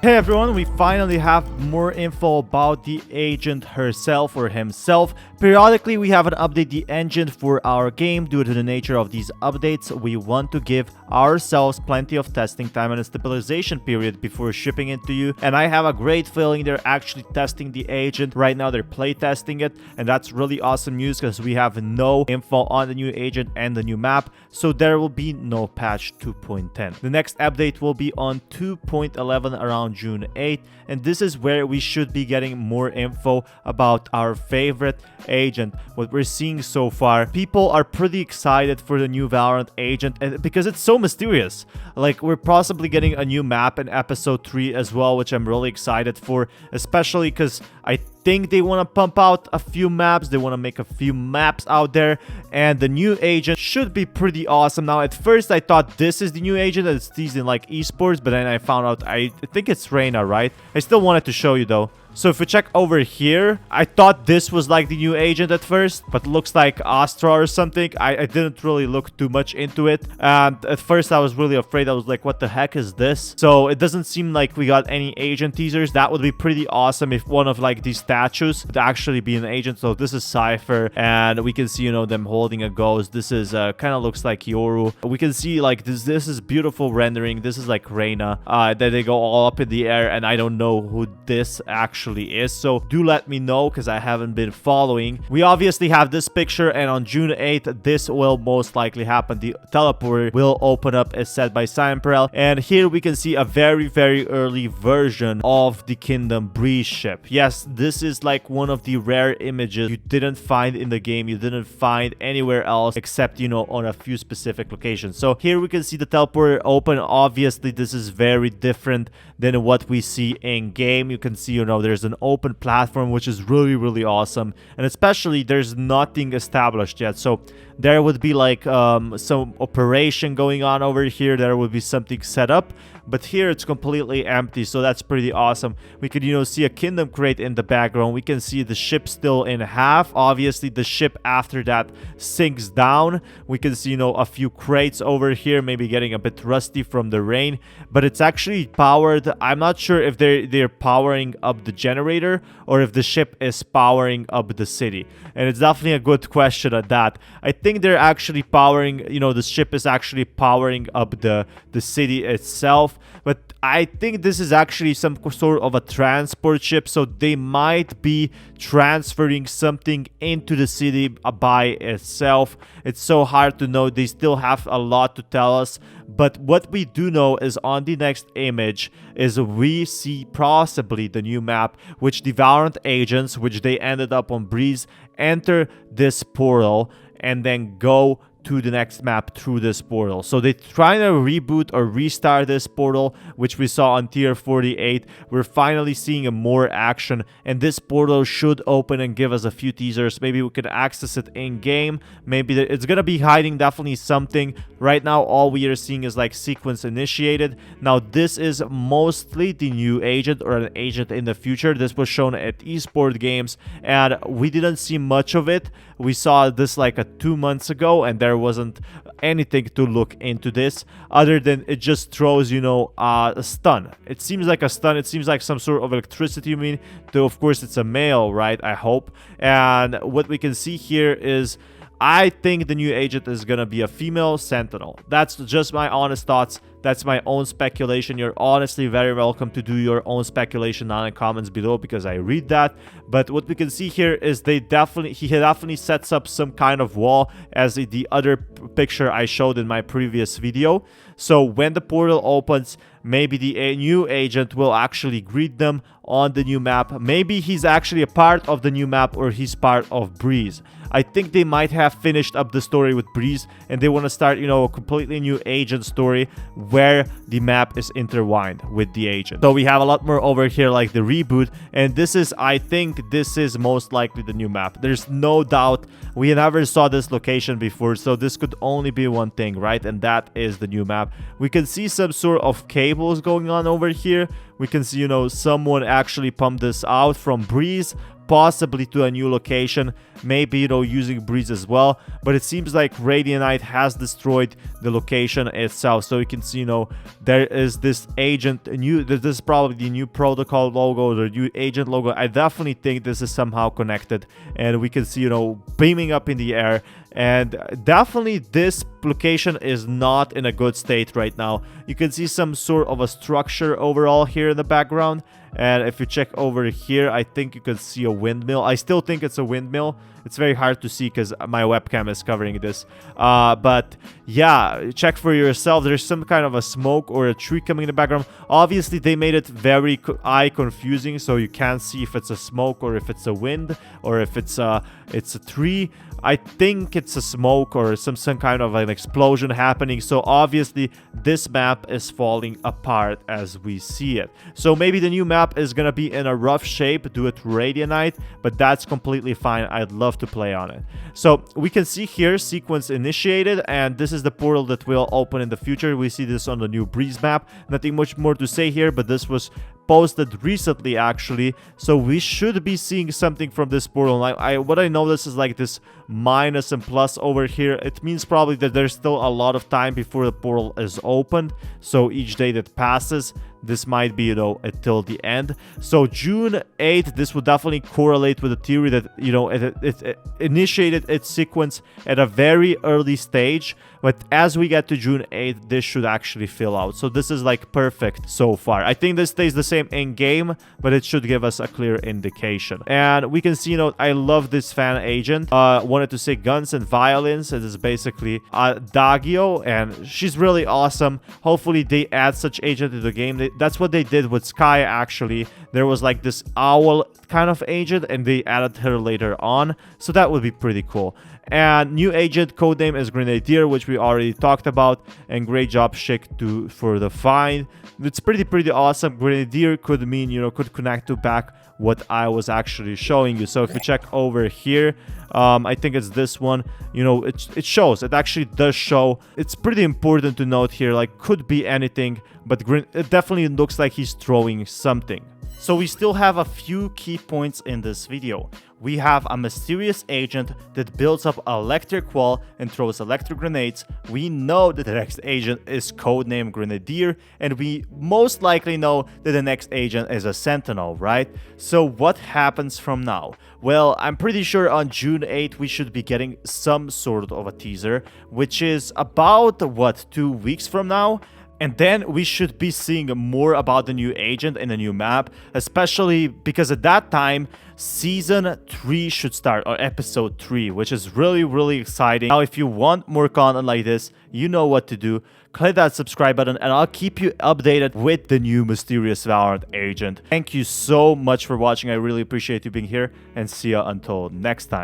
Hey everyone, we finally have more info about the agent herself or himself. Periodically, we have an update the engine for our game. Due to the nature of these updates, we want to give ourselves plenty of testing time and a stabilization period before shipping it to you. And I have a great feeling they're actually testing the agent. Right now, they're play testing it. And that's really awesome news because we have no info on the new agent and the new map. So there will be no patch 2.10. The next update will be on 2.11 around June 8th, and this is where we should be getting more info about our favorite agent. What we're seeing so far, people are pretty excited for the new Valorant agent, and because it's so mysterious. Like, we're possibly getting a new map in episode 3 as well, which I'm really excited for, especially because I think they want to pump out a few maps. They want to make a few maps out there, and the new agent should be pretty awesome. Now, at first I thought this is the new agent that's teasing like esports, but then I found out I think it's Reina, right? I still wanted to show you though. So if we check over here, I thought this was like the new agent at first, but looks like Astra or something. I didn't really look too much into it. And at first I was really afraid. I was like, what the heck is this? So it doesn't seem like we got any agent teasers. That would be pretty awesome if one of like these statues would actually be an agent. So this is Cypher, and we can see, you know, them holding a ghost. This is kind of looks like Yoru. We can see like this is beautiful rendering. This is like Reina. Then they go all up in the air, and I don't know who this actually is, so do let me know because I haven't been following. We obviously have this picture, and on June 8th this will most likely happen. The teleporter will open up as said by Simperel, and here we can see a very early version of the Kingdom Breeze ship. Yes, this is like one of the rare images you didn't find in the game, you didn't find anywhere else except, you know, on a few specific locations. So here we can see the teleporter open. Obviously this is very different than what we see in game. You can see, you know, there's an open platform, which is really awesome, and especially there's nothing established yet. So there would be like some operation going on over here. There would be something set up, but here it's completely empty, so that's pretty awesome. We could, you know, see a kingdom crate in the background. We can see the ship still in half. Obviously the ship after that sinks down. We can see, you know, a few crates over here, maybe getting a bit rusty from the rain, but it's actually powered. I'm not sure if they're powering up the generator or if the ship is powering up the city, and it's definitely a good question at that. I think they're actually powering, you know, the ship is actually powering up the city itself, but I think this is actually some sort of a transport ship, so they might be transferring something into the city by itself. It's so hard to know. They still have a lot to tell us, but what we do know is on the next image is we see possibly the new map, which the Valorant agents, which they ended up on Breeze, enter this portal and then go to the next map through this portal. So they're trying to reboot or restart this portal, which we saw on tier 48. We're finally seeing more action, and this portal should open and give us a few teasers. Maybe we could access it in game. Maybe it's gonna be hiding definitely something. Right now all we are seeing is like sequence initiated. Now this is mostly the new agent or an agent in the future. This was shown at eSport games and we didn't see much of it. We saw this like 2 months ago, and there wasn't anything to look into this other than it just throws, you know, a stun. It seems like a stun. It seems like some sort of electricity, you mean, though of course it's a male, right? I hope. And what we can see here is I think the new agent is gonna be a female sentinel. That's just my honest thoughts. That's my own speculation. You're honestly very welcome to do your own speculation down in the comments below because I read that. But what we can see here is he definitely sets up some kind of wall as the other picture I showed in my previous video. So when the portal opens, maybe the new agent will actually greet them on the new map. Maybe he's actually a part of the new map or he's part of Breeze. I think they might have finished up the story with Breeze and they want to start, you know, a completely new agent story where the map is intertwined with the agent. So we have a lot more over here like the reboot, and this is, I think this is most likely the new map. There's no doubt. We never saw this location before, so this could only be one thing, right? And that is the new map. We can see some sort of cables going on over here. We can see, someone actually pumped this out from Breeze, possibly to a new location, maybe, using Breeze as well. But it seems like Radianite has destroyed the location itself. So you can see, there is this agent, this is probably the new protocol logo, the new agent logo. I definitely think this is somehow connected, and we can see, beaming up in the air. And definitely this location is not in a good state right now. You can see some sort of a structure overall here in the background. And if you check over here, I think you can see a windmill. I still think it's a windmill. It's very hard to see because my webcam is covering this. But yeah, check for yourself. There's some kind of a smoke or a tree coming in the background. Obviously, they made it very eye confusing, so you can't see if it's a smoke or if it's a wind or if it's a tree. I think it's a smoke or some kind of an explosion happening. So obviously, this map is falling apart as we see it. So maybe the new map is gonna be in a rough shape due to Radianite, but that's completely fine. I'd love to play on it. So we can see here sequence initiated, and this is the portal that will open in the future. We see this on the new Breeze map. Nothing much more to say here, but this was posted recently actually, so we should be seeing something from this portal. What I noticed is like this minus and plus over here. It means probably that there's still a lot of time before the portal is opened, so each day that passes, this might be, until the end. So June 8th, this would definitely correlate with the theory that, it initiated its sequence at a very early stage. But as we get to June 8th, this should actually fill out. So this is like perfect so far. I think this stays the same in game, but it should give us a clear indication. And we can see, I love this fan agent. Wanted to say guns and violins. It is basically Dagio, and she's really awesome. Hopefully they add such agent to the game. That's what they did with Sky, actually. There was like this owl kind of agent, and they added her later on. So that would be pretty cool. And new agent codename is Grenadier, which we already talked about. And great job, Shik, for the find. It's pretty awesome. Grenadier could mean, could connect to back what I was actually showing you. So if you check over here, I think it's this one, it shows. It actually does show. It's pretty important to note here, like could be anything, but it definitely looks like he's throwing something. So we still have a few key points in this video. We have a mysterious agent that builds up an electric wall and throws electric grenades. We know that the next agent is codenamed Grenadier, and we most likely know that the next agent is a Sentinel, right? So what happens from now? Well, I'm pretty sure on June 8th we should be getting some sort of a teaser, which is about, what, 2 weeks from now? And then we should be seeing more about the new agent and the new map, especially because at that time, Season 3 should start, or Episode 3, which is really exciting. Now, if you want more content like this, you know what to do. Click that subscribe button, and I'll keep you updated with the new mysterious Valorant agent. Thank you so much for watching. I really appreciate you being here, and see you until next time.